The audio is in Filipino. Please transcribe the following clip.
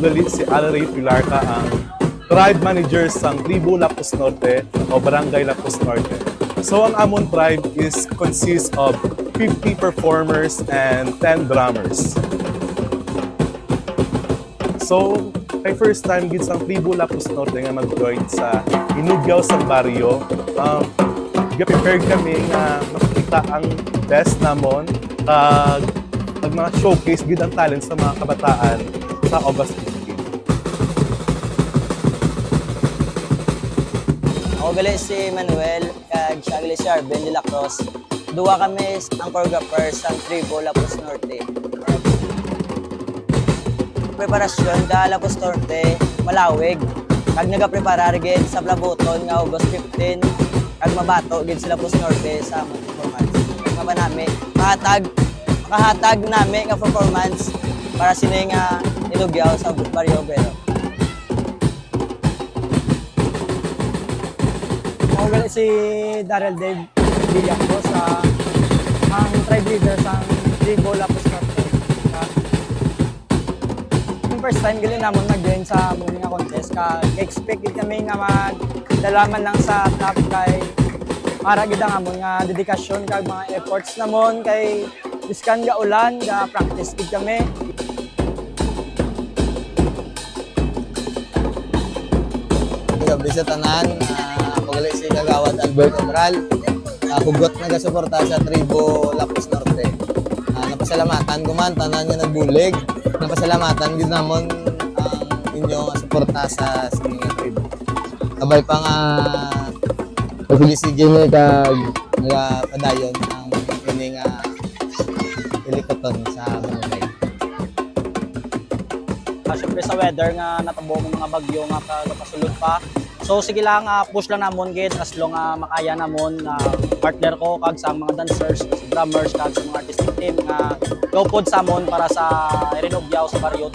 gali si Alray Filarca, ang tribe manager sang Tribu Lapus Norte o Barangay Lapus Norte. So ang amon tribe consists of 50 performers and 10 drummers. So, kay first time gid sang Tribu Lapus Norte nga mag-join sa Inugyaw sang baryo. Ga-prepare kami nga makita ang best namon kag mga showcase gid ang talent sa mga kabataan sa August 15. Ako gali si Manuel kag siya gali si Arben de la Cruz. Duwa kami ang choreographer sa Tribu Lapus Norte. Preparasyon da Lapus Norte malawig. Kag nagapreparar gid sa Plabuton nga August 15 kag mabato gid sa Lapus Norte sa performance. Nga ba nami makahatag nami nga performance para sini nga Inugyaw sa Barrio Obrero. Ako gali si Daryl Dave Villacro sa ang tribe leader sa Tribu Lapus Norte. First time gali namon mag-join sa among nga contest ka-expect kami nga magdalaman lang sa top kay para gid ang amon nga dedikasyon kag mga efforts namon kay biskan ga ulan ga practice gid kami. Gabi sa tanan, ako gali si Kagawad Albert Obral. Hugot nagasuporta sa Tribu Lapus Norte. Napasalamatan ko man tanan nga nagbulig. Napasalamatan gid namon ang inyong suporta sa sininga tribo. Kabay pa nga paguli si Jimmy kag padayon ang ining ilikoton sa barangay. Siyempre sa weather nga natabo ng mga bagyo nga kapasulod pa. So sige lang, push lang namon gid as long makaya namon partner ko kag sa mga dancers, sa drummers kag sa mga artistic team nga go pod sa amon para sa Inugyaw sa Barrio